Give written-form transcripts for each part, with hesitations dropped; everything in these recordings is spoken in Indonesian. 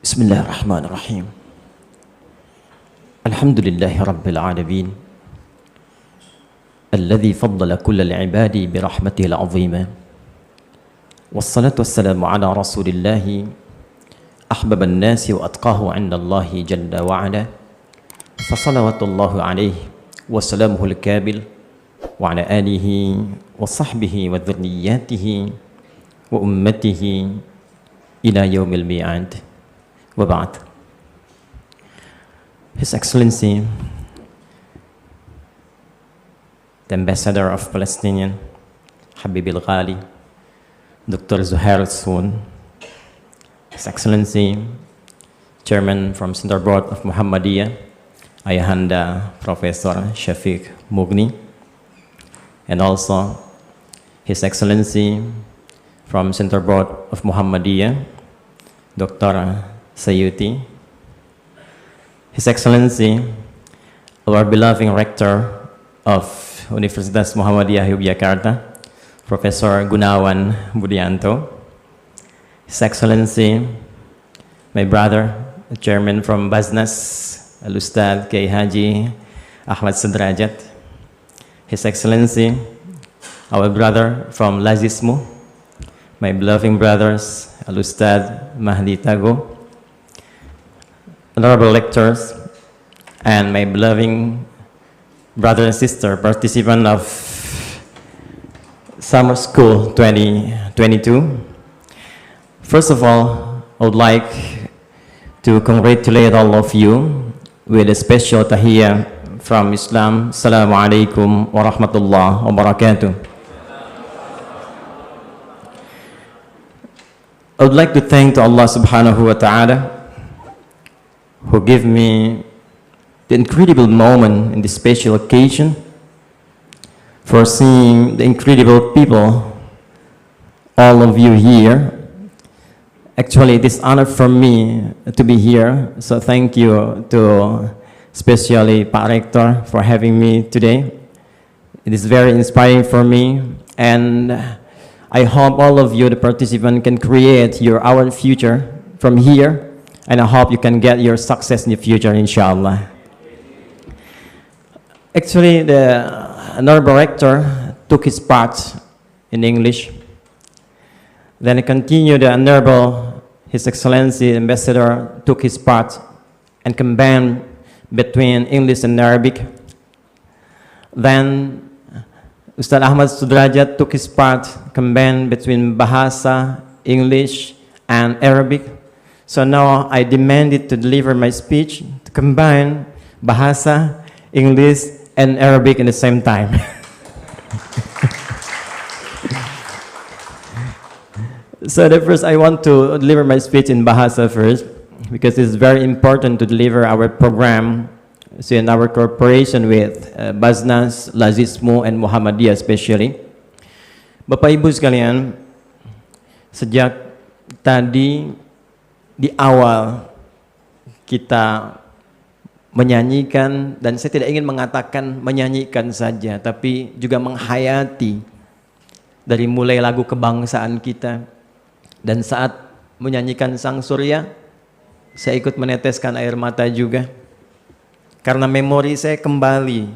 Bismillahirrahmanirrahim. Alhamdulillahi rabbil alamin. Alladhi faddala kullal ibadi birahmatihi al-azimah. Wassalatu wassalamu ala rasulillahi ahbaban nasi wa atqahu 'inda Allahi jalla wa ala. Fasalawatullahu alaihi wa salamuhu al-kabil wa ala alihi wa sahbihi wa dhurriyyatihi wa ummatihi ila yaumil mi'ad. Wa ba'd. His Excellency, the Ambassador of Palestinian, Habib al-Ghali, Dr. Zuhair al-Soon, His Excellency, Chairman from Center Board of Muhammadiyah, Ayahanda Professor Shafiq Mughni, and also His Excellency from Center Board of Muhammadiyah, Dr. Sayuti, His Excellency, our beloved Rector of Universitas Muhammadiyah Yogyakarta, Professor Gunawan Budianto, His Excellency, my brother, the Chairman from Basnas, Al-Ustad Kiai Haji Ahmad Sudrajat, His Excellency, our brother from Lazismu, my beloved brothers, Al-Ustad Mahdi Tago, honorable lectors, and my beloved brother and sister, participant of Summer School 2022. First of all, I would like to congratulate all of you with a special tahiyya from Islam. Assalamu alaikum wa rahmatullahi wa barakatuh. I would like to thank to Allah subhanahu wa ta'ala who gave me the incredible moment in this special occasion for seeing the incredible people, all of you here. Actually, it is honor for me to be here, so thank you to especially Pak Rector for having me today. It is very inspiring for me, and I hope all of you, the participants, can create your own future from here. And I hope you can get your success in the future, inshallah. Actually, the honorable rector took his part in English. Then he continued, the honorable His Excellency Ambassador took his part and combined between English and Arabic. Then Ustad Ahmad Sudrajat took his part, combined between Bahasa, English, and Arabic. So now I demanded to deliver my speech to combine Bahasa, English, and Arabic in the same time. So the first, I want to deliver my speech in Bahasa first, because it's very important to deliver our program, so in our cooperation with Basnas, Lazismu, and Muhammadiyah especially. Bapak Ibu sekalian, sejak tadi di awal kita menyanyikan, dan saya tidak ingin mengatakan menyanyikan saja, tapi juga menghayati dari mulai lagu kebangsaan kita. Dan saat menyanyikan Sang Surya, saya ikut meneteskan air mata juga, karena memori saya kembali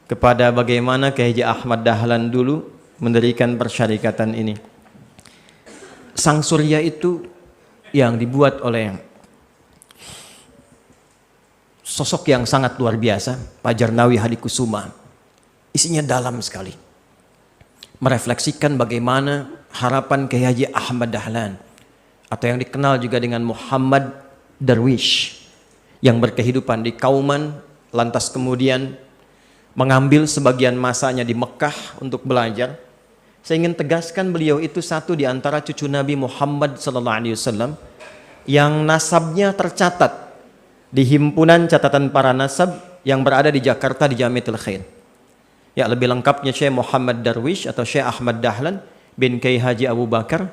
kepada bagaimana Kiai Haji Ahmad Dahlan dulu mendirikan persyarikatan ini. Sang Surya itu yang dibuat oleh sosok yang sangat luar biasa, Pak Jarnawi Hadikusuma. Isinya dalam sekali, merefleksikan bagaimana harapan Kiai Haji Ahmad Dahlan, atau yang dikenal juga dengan Muhammad Darwish, yang berkehidupan di Kauman, lantas kemudian mengambil sebagian masanya di Mekah untuk belajar. Saya ingin tegaskan, beliau itu satu di antara cucu Nabi Muhammad SAW yang nasabnya tercatat di himpunan catatan para nasab yang berada di Jakarta di Jamiatul Khair. Ya, lebih lengkapnya Syekh Muhammad Darwish atau Syekh Ahmad Dahlan bin Kiai Haji Abu Bakar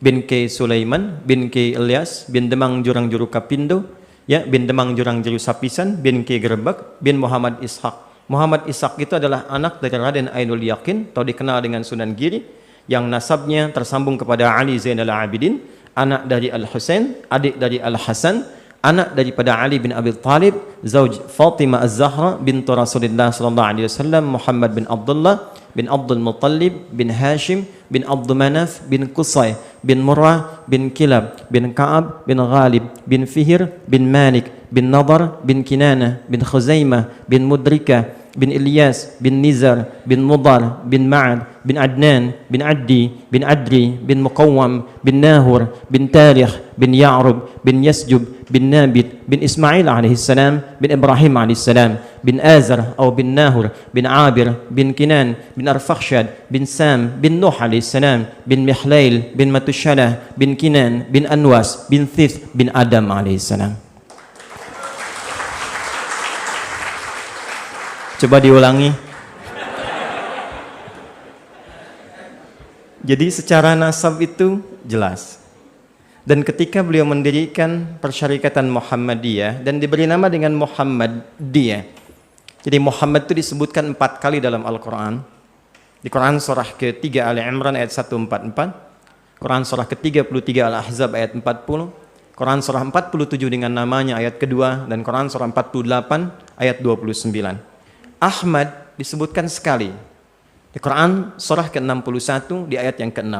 bin Kiai Sulaiman bin Kiai Ilyas bin Demang Jurang Juru Kapindo, ya, bin Demang Jurang Juru Sapisan bin Kiai Gerbak bin Muhammad Ishaq. Muhammad Ishaq itu adalah anak dari Raden Ainul Yakin atau dikenal dengan Sunan Giri, yang nasabnya tersambung kepada Ali Zainal Abidin anak dari Al-Husain, adik dari Al-Hasan, anak daripada Ali bin Abi Thalib, zauj Fatimah Az-Zahra bintu Rasulullah sallallahu alaihi wasallam, Muhammad bin Abdullah bin Abdul Muttalib bin Hashim bin Abdul Manaf bin Qusay bin Murrah bin Kilab bin Ka'ab bin Ghalib bin Fihir bin Malik bin Nadar bin Kinana bin Khuzaimah bin Mudrika bin Ilyas bin Nizar bin Mudar bin Ma'ad bin Adnan bin Addi bin Adri bin Muqawwam bin Nahur bin Tarikh bin Ya'rub bin Yasjub bin Nabit bin Ismail alaihissalam bin Ibrahim alaihissalam bin Azar atau bin Nahur bin Abir bin Kinan bin Arfakhshad bin Sam bin Nuh alaihissalam bin Mihlail bin Matushalah bin Kinan bin Anwas bin Thith bin Adam alaihissalam. Coba diulangi. Jadi secara nasab itu jelas. Dan ketika beliau mendirikan Persyarikatan Muhammadiyah dan diberi nama dengan Muhammadiyah. Jadi Muhammad itu disebutkan 4 kali dalam Al-Quran. Di Quran surah ke-3 Ali Imran ayat 144, Quran surah ke-33 Al-Ahzab ayat 40, Quran surah 47 dengan namanya ayat kedua, dan Quran surah 48 ayat 29. Ahmad disebutkan sekali di Quran surah ke-61 di ayat yang ke-6.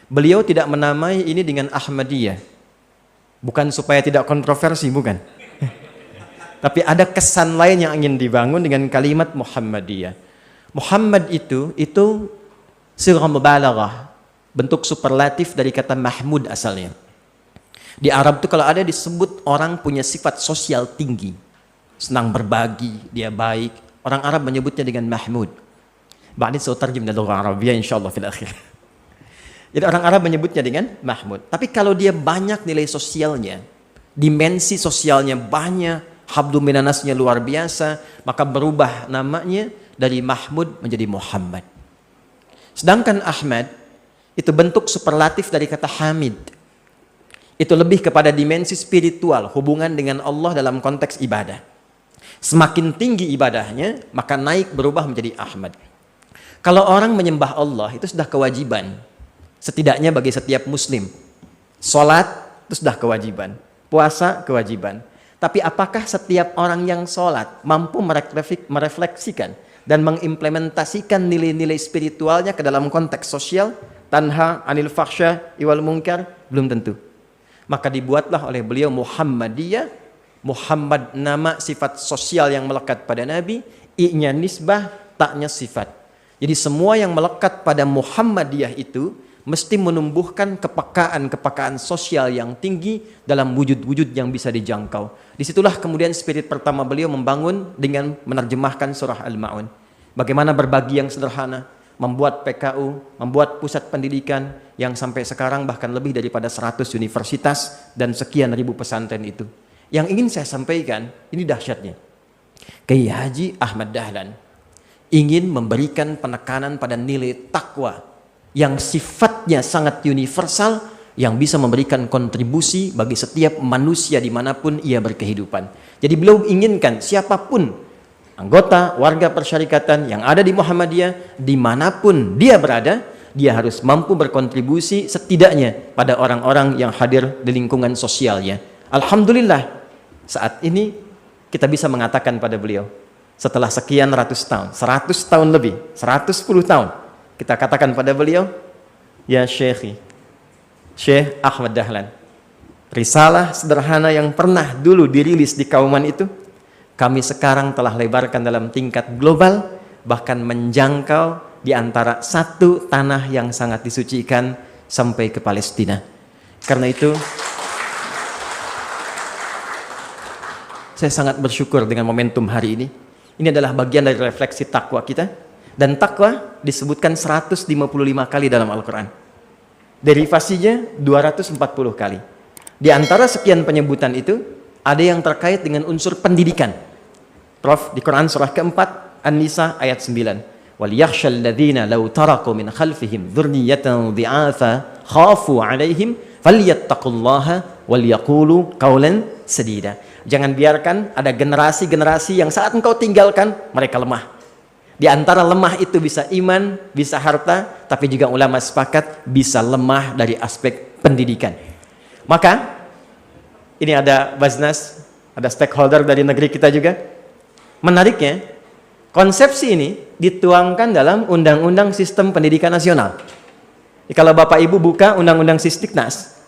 Beliau tidak menamai ini dengan Ahmadiyah, bukan supaya tidak kontroversi, bukan. Tapi ada kesan lain yang ingin dibangun dengan kalimat Muhammadiyah. Muhammad itu sighah mubalaghah, bentuk superlatif dari kata Mahmud asalnya. Di Arab itu kalau ada disebut orang punya sifat sosial tinggi, senang berbagi, dia baik, orang Arab menyebutnya dengan Mahmud. Ba'din sautarjim dari lughah Arabiyah insyaallah fil akhir. Jadi orang Arab menyebutnya dengan Mahmud. Tapi kalau dia banyak nilai sosialnya, dimensi sosialnya banyak, hablu minanasnya luar biasa, maka berubah namanya dari Mahmud menjadi Muhammad. Sedangkan Ahmad itu bentuk superlatif dari kata Hamid. Itu lebih kepada dimensi spiritual, hubungan dengan Allah dalam konteks ibadah. Semakin tinggi ibadahnya, maka naik berubah menjadi Ahmad. Kalau orang menyembah Allah, itu sudah kewajiban. Setidaknya bagi setiap muslim. Salat, itu sudah kewajiban. Puasa, kewajiban. Tapi apakah setiap orang yang salat mampu merefleksikan dan mengimplementasikan nilai-nilai spiritualnya ke dalam konteks sosial? Tanha anil fakhsya iwal munkar? Belum tentu. Maka dibuatlah oleh beliau Muhammadiyah. Muhammad nama sifat sosial yang melekat pada Nabi, i-nya nisbah, taknya sifat. Jadi semua yang melekat pada Muhammadiyah itu mesti menumbuhkan kepekaan sosial yang tinggi dalam wujud-wujud yang bisa dijangkau. Disitulah kemudian spirit pertama beliau membangun dengan menerjemahkan surah Al-Ma'un. Bagaimana berbagi yang sederhana, membuat PKU, membuat pusat pendidikan yang sampai sekarang bahkan lebih daripada 100 universitas dan sekian ribu pesantren itu. Yang ingin saya sampaikan, ini dahsyatnya. Kiai Haji Ahmad Dahlan ingin memberikan penekanan pada nilai takwa yang sifatnya sangat universal, yang bisa memberikan kontribusi bagi setiap manusia dimanapun ia berkehidupan. Jadi beliau inginkan siapapun anggota warga persyarikatan yang ada di Muhammadiyah, dimanapun dia berada, dia harus mampu berkontribusi setidaknya pada orang-orang yang hadir di lingkungan sosialnya. Alhamdulillah, saat ini kita bisa mengatakan pada beliau, setelah sekian ratus tahun, 100 tahun lebih, 110 tahun, kita katakan pada beliau, ya Syekhi, Syekh Ahmad Dahlan, risalah sederhana yang pernah dulu dirilis di Kauman itu, kami sekarang telah lebarkan dalam tingkat global, bahkan menjangkau di antara satu tanah yang sangat disucikan sampai ke Palestina. Karena itu, saya sangat bersyukur dengan momentum hari ini. Ini adalah bagian dari refleksi takwa kita. Dan takwa disebutkan 155 kali dalam Al-Quran. Derivasinya 240 kali. Di antara sekian penyebutan itu, ada yang terkait dengan unsur pendidikan. Prof, di Quran surah keempat, An-Nisa ayat 9. وَلْيَخْشَ الَّذِينَ لَوْ تَرَكُوا مِنْ خَلْفِهِمْ ذُرِّيَّةً ضِعَافًا خَافُوا عَلَيْهِمْ فَلْيَتَّقُوا اللَّهَ وَلْيَقُولُوا قَوْلًا سَدِيدًا. Jangan biarkan ada generasi-generasi yang saat engkau tinggalkan, mereka lemah. Di antara lemah itu bisa iman, bisa harta, tapi juga ulama sepakat bisa lemah dari aspek pendidikan. Maka ini ada Basnas, ada stakeholder dari negeri kita juga. Menariknya, konsepsi ini dituangkan dalam Undang-Undang Sistem Pendidikan Nasional. Jadi kalau Bapak Ibu buka Undang-Undang Sistiknas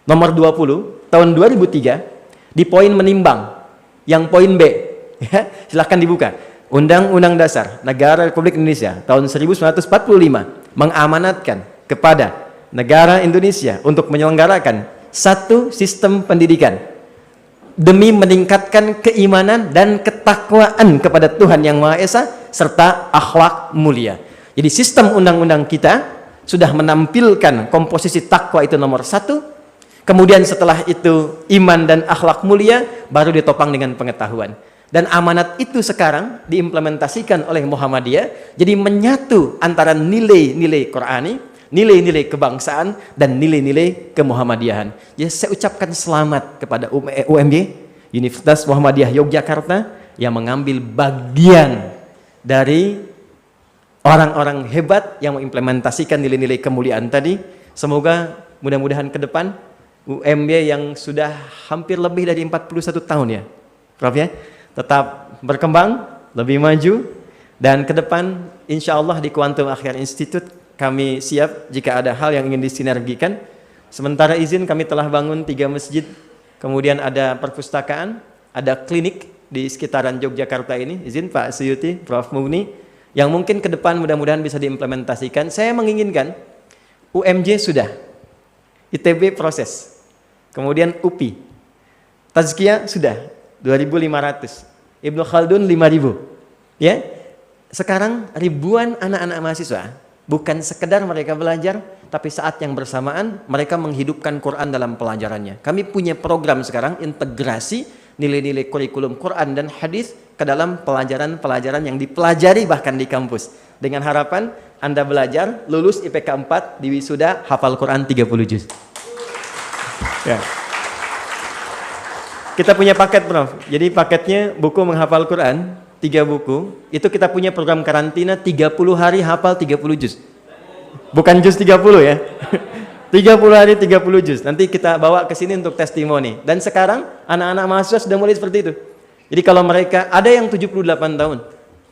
nomor 20 tahun 2003 di poin menimbang yang poin B, ya, silahkan dibuka. Undang-Undang Dasar Negara Republik Indonesia tahun 1945 mengamanatkan kepada negara Indonesia untuk menyelenggarakan satu sistem pendidikan demi meningkatkan keimanan dan ketakwaan kepada Tuhan Yang Maha Esa serta akhlak mulia. Jadi sistem undang-undang kita sudah menampilkan komposisi takwa itu nomor 1. Kemudian setelah itu iman dan akhlak mulia baru ditopang dengan pengetahuan. Dan amanat itu sekarang diimplementasikan oleh Muhammadiyah, jadi menyatu antara nilai-nilai Qur'ani, nilai-nilai kebangsaan, dan nilai-nilai kemuhammadiyahan. Jadi saya ucapkan selamat kepada UMY, Universitas Muhammadiyah Yogyakarta, yang mengambil bagian dari orang-orang hebat yang mengimplementasikan nilai-nilai kemuliaan tadi. Semoga mudah-mudahan ke depan UMY yang sudah hampir lebih dari 41 tahun ya, Prof ya, tetap berkembang, lebih maju, dan ke depan insya Allah di Quantum Akhyar Institute kami siap jika ada hal yang ingin disinergikan. Sementara izin kami telah bangun 3 masjid, kemudian ada perpustakaan, ada klinik di sekitaran Yogyakarta ini. Izin Pak Suyuti, Prof Mugni, yang mungkin ke depan mudah-mudahan bisa diimplementasikan. Saya menginginkan UMJ sudah, ITB proses, kemudian UPI, Tazkiyah sudah 2.500, Ibnu Khaldun 5.000, ya. Sekarang ribuan anak-anak mahasiswa bukan sekedar mereka belajar, tapi saat yang bersamaan mereka menghidupkan Quran dalam pelajarannya. Kami punya program sekarang integrasi nilai-nilai kurikulum Quran dan hadis ke dalam pelajaran-pelajaran yang dipelajari bahkan di kampus. Dengan harapan Anda belajar, lulus IPK 4, di wisuda hafal Quran 30 juz. Ya. Kita punya paket, Prof. Jadi paketnya buku menghafal Quran 3 buku. Itu kita punya program karantina 30 hari hafal 30 juz. Bukan juz 30 ya. 30 hari 30 juz. Nanti kita bawa ke sini untuk testimoni. Dan sekarang anak-anak mahasiswa sudah mulai seperti itu. Jadi kalau mereka ada yang 78 tahun,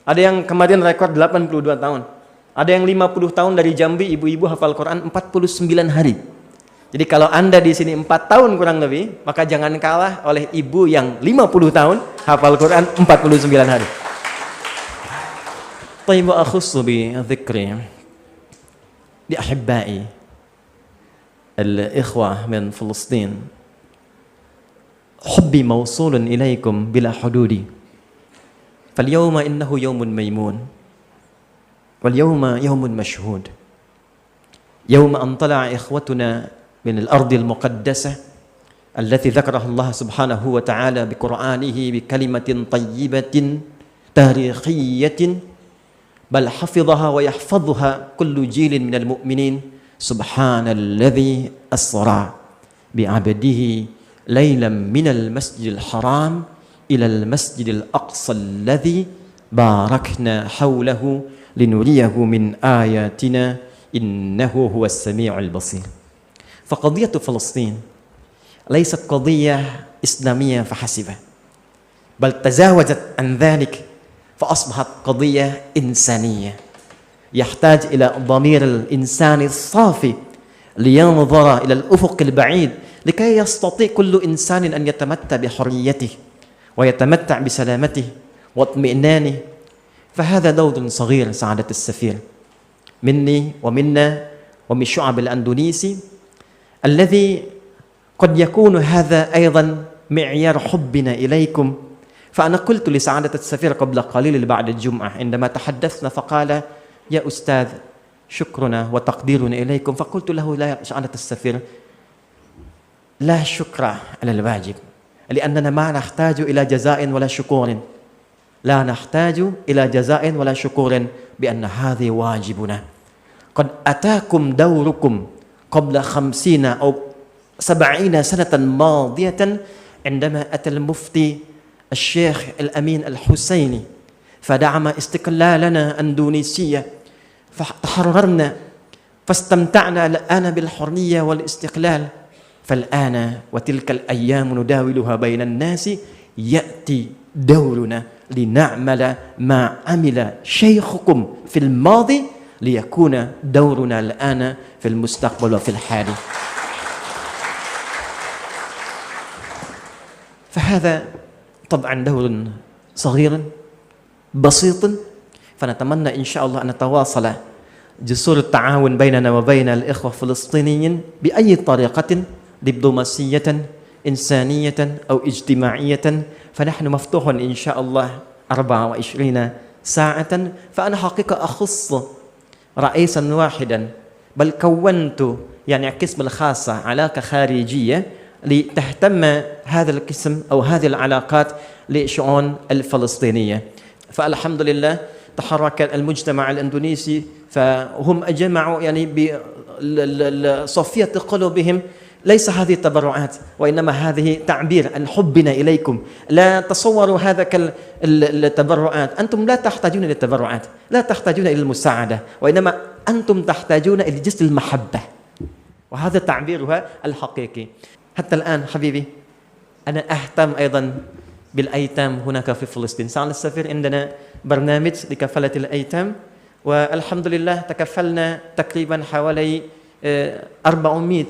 ada yang kemarin rekor 82 tahun, ada yang 50 tahun dari Jambi, ibu-ibu hafal Quran 49 hari. Jadi kalau Anda di sini 4 tahun kurang lebih, maka jangan kalah oleh ibu yang 50 tahun hafal Quran 49 hari. طيب أخص بذكري لأحبائي الإخوة من فلسطين حبي موصول إليكم بلا حدود فاليوم إنه يوم ميمون واليوم يوم مشهود يوم أن طلع إخوتنا من الأرض المقدسة التي ذكرها الله سبحانه وتعالى بقرآنه بكلمة طيبة تاريخية بل حفظها ويحفظها كل جيل من المؤمنين سبحان الذي أسرى بعبده ليلا من المسجد الحرام إلى المسجد الأقصى الذي باركنا حوله لنريه من آياتنا إنه هو السميع البصير. فقضية فلسطين ليست قضية إسلامية فحسب بل تجاوزت عن ذلك فأصبحت قضية إنسانية يحتاج إلى ضمير الإنسان الصافي لينظر إلى الأفق البعيد لكي يستطيع كل إنسان أن يتمتع بحريته ويتمتع بسلامته واطمئنانه. فهذا دور صغير سعادة السفير مني ومنا ومن شعب الأندونيسي الذي قد يكون هذا أيضا معيار حبنا إليكم. فأنا قلت لسعادة السفير قبل قليل بعد الجمعة عندما تحدثنا فقال يا أستاذ شكرنا وتقديرنا إليكم. فقلت له لا سعادة السفير لا شكر على الواجب لأننا ما نحتاج إلى جزاء ولا شكور لا نحتاج إلى جزاء ولا شكور بأن هذا واجبنا قد أتاكم دوركم قبل 50 أو 70 سنة ماضية عندما أتى المفتي الشيخ الأمين الحسيني فدعم استقلالنا أندونيسية فتحررنا فاستمتعنا الآن بالحرية والاستقلال fal'ana wa tilkal ayyamu nudawiluha bainan nasi ya'ti dawruna lina'mala ma amila syaykhukum fil madi liyakuna dawruna al'ana fil mustaqbal wa fil hali. فهذا طبعا دور صغير بسيط فنتمنى إن شاء الله أن نتواصل جسور التعاون بيننا وبين الإخوة الفلسطينيين بأي طريقة دبلوماسية إنسانية أو اجتماعية فنحن مفتوح إن شاء الله 24 ساعة. فأنا حقيقة أخص رئيسا واحدا بل كونت يعني قسم الخاصة علاقة خارجية لتهتم هذا القسم أو هذه العلاقات لشؤون الفلسطينية. فالحمد لله تحرك المجتمع الإندونيسي فهم أجمعوا يعني بصفية قلوبهم ليس هذه التبرعات وإنما هذه تعبير عن حبنا إليكم. لا تصوروا هذا التبرعات، أنتم لا تحتاجون إلى التبرعات، لا تحتاجون إلى المساعدة، وإنما أنتم تحتاجون إلى جسد المحبة، وهذا تعبيرها الحقيقي. حتى الآن حبيبي أنا أهتم أيضا بالأيتام هناك في فلسطين. سعادة السفير عندنا برنامج لكفالة الأيتام والحمد لله تكفلنا تقريبا حوالي 400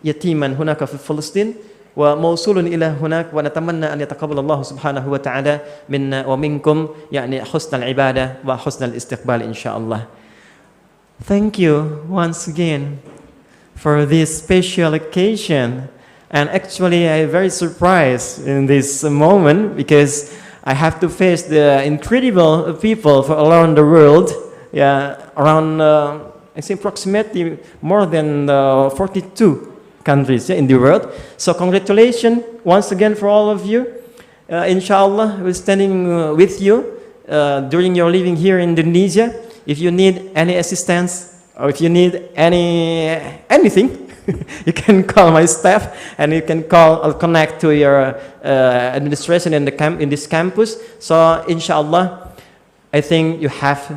يتيما هناك في فلسطين وموصول إلى هناك ونتمنى أن يتقبل الله سبحانه وتعالى منا ومنكم يعني حسن العبادة وحسن الاستقبال إن شاء الله. Thank you once again for this special occasion. And actually, I'm very surprised in this moment because I have to face the incredible people from around the world. Yeah, around I think approximately more than 42 countries in the world. So congratulations once again for all of you. Inshallah, we're standing with you during your living here in Indonesia. If you need any assistance or if you need anything. You can call my staff, and you can call or connect to your administration in this campus. So, inshallah, I think you have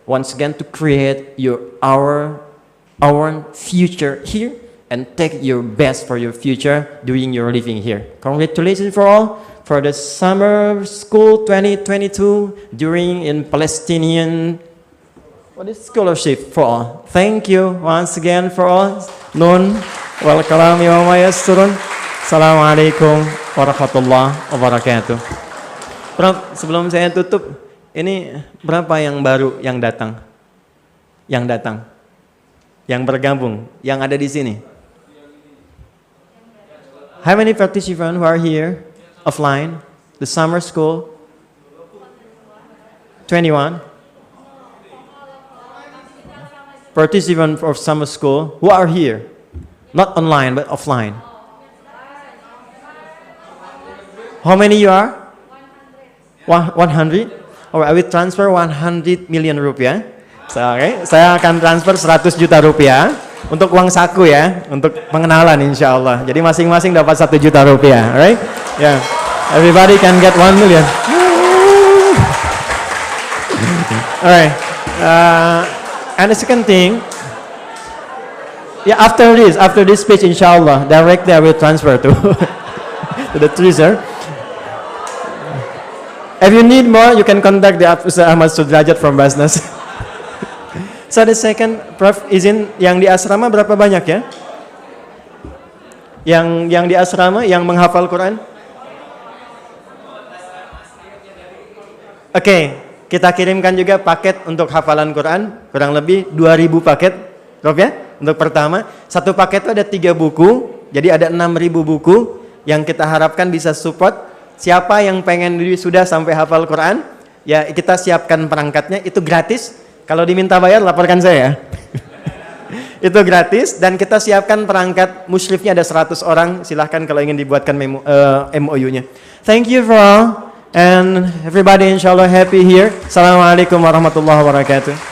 once again to create our future here and take your best for your future during your living here. Congratulations for all for the summer school 2022 during in Palestinian. What is scholarship for all? Thank you once again for all. Nun wal kalami wa ma yasturun. Assalamualaikum warahmatullahi wabarakatuh. Prof, sebelum saya tutup, ini berapa yang baru yang datang? Yang bergabung, yang ada di sini? How many participants who are here offline? The summer school? 21. Participants of summer school who are here, not online but offline. How many you are? 100. Alright, I will transfer 100 million rupiah. So, okay. Saya akan transfer 100 juta rupiah untuk uang saku ya, untuk pengenalan insya Allah. Jadi masing-masing dapat 1 juta rupiah, alright? Yeah, everybody can get 1 million. Alright. And the second thing, yeah, after this speech, inshallah, directly I will transfer to to the treasurer. If you need more, you can contact the Ustaz Ahmad Sudrajat from Basnas. So the second, Prof, izin yang di asrama berapa banyak ya? Yang di asrama yang menghafal Quran? Oke. Kita kirimkan juga paket untuk hafalan Quran, kurang lebih 2000 paket, Prof ya, untuk pertama. Satu paket itu ada 3 buku, jadi ada 6000 buku yang kita harapkan bisa support. Siapa yang pengen sudah sampai hafal Quran, ya kita siapkan perangkatnya, itu gratis. Kalau diminta bayar, laporkan saya. Itu gratis, dan kita siapkan perangkat musyrifnya ada 100 orang, silahkan kalau ingin dibuatkan MOU-nya. Thank you for all. And everybody inshallah happy here. Assalamualaikum warahmatullahi wabarakatuh.